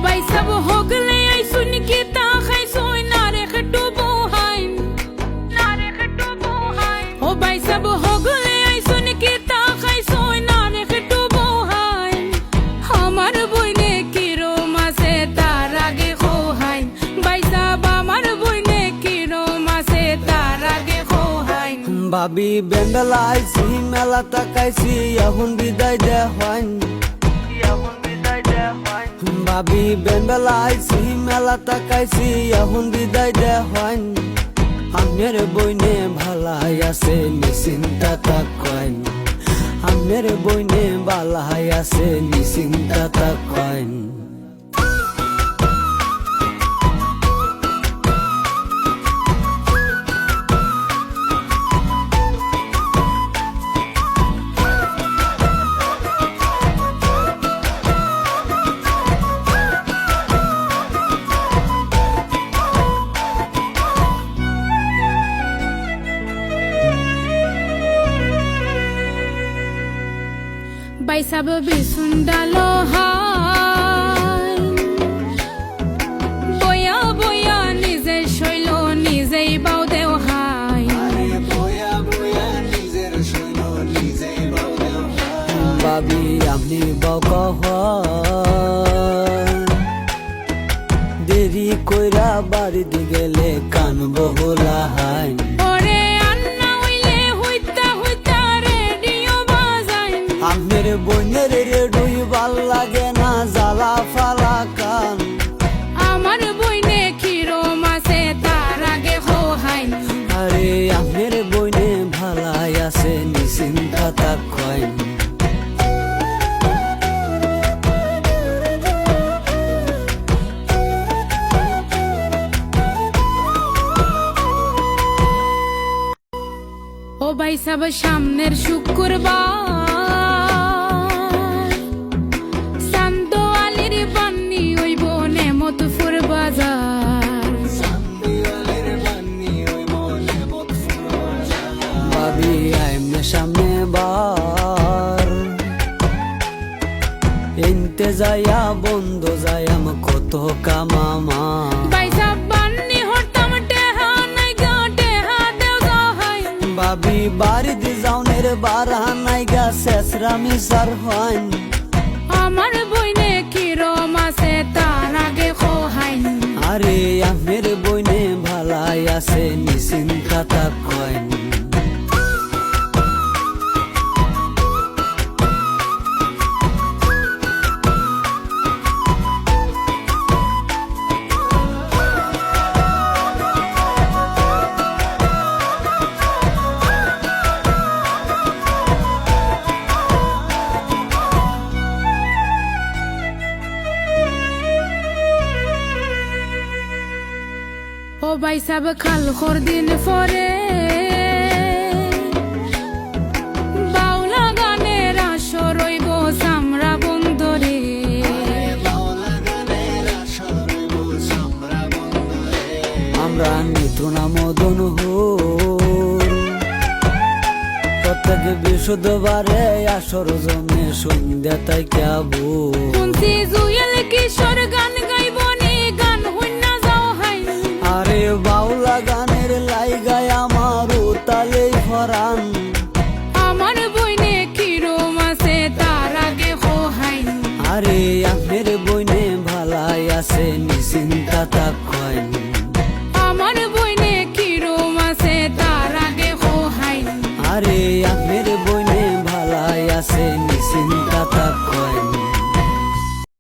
भाई सब हो गले आई सुन के ता खाई सोई नारे खट्टू बोहाइन ओ भाई सब हो गले आई सुन के ता खाई सोई नारे खट्टू बोहाइन हमार बइने किरो मासे तार आगे खोहाइन भाई सब हमार बइने किरो मासे तार आगे खोहाइन ভাবি বেন্ডলাইছি মেলা তাকাইছি এখন বিদায় দে হইন ভাবি বেন্ডলাইছি মেলা তাকাইছি এখন বিদায় দে হইন আমের বইনে ভালাই আছে নিশ্চিন্তা তাকইন আমের বইনে ভালাই আছে নিশ্চিন্তা তাকইন भाई सब भी सुंडालो हाय बोया बोया निजे शैलो निजे बाउ देव हाय ভাবি আমি বকহ দেরি কইরা বাড়ি দি গেলে কান বহুলা হাই ওরে আন্না হইলে হইতা হইতা রেডিও বাজাইন আমের বইনের রেডুই ভাল লাগে না জ্বালা ফালা কান আমার বইনে কিরো মাসে তার আগে হোহাইন আরে আমের বইনে ভালাই আছে নিশ্চিন্তা তাকইন ও ভাই সব সামনের শুক্রবার চান্দো আলির বান্নি হইব নেমতপুর বাজার ভাবি আইমনে সামনে বার এনতে যাইয়া বন্ধ যাইয়াম কত কামামা ভাই সব বান্নি হরতাম টেহা নাই গা টেহা দেও যাহাই ভাবি বাড়ি দি যাওনের বারা নাই গা শেষরা মিসার হইন আমার বইনে কিরো মাসে তার আগে খোহাইন আরে আমের বইনে ভালাই আছে নিশ্চিন্তা তাকইন ও ভাই সব খাল খোর দিন পরে বাউলা গানের আসর রইব সামরা বন্দরে আমরা নিতুনা মদন হোর প্রত্যেক বৃহস্পতিবারে আসর জমে সন্ধ্যা তাই ক্যাবো শুনছি জুয়েল কিশোর গান গাইব নি গান হইনা যাও হাই আরে বাউলা গানের লাইগায় আমার তালে ফরান আমার বইনে কিরো মাসে তার আগে হোহাইন আরে আমের বইনে ভালাই আছে নিশ্চিন্তা তাক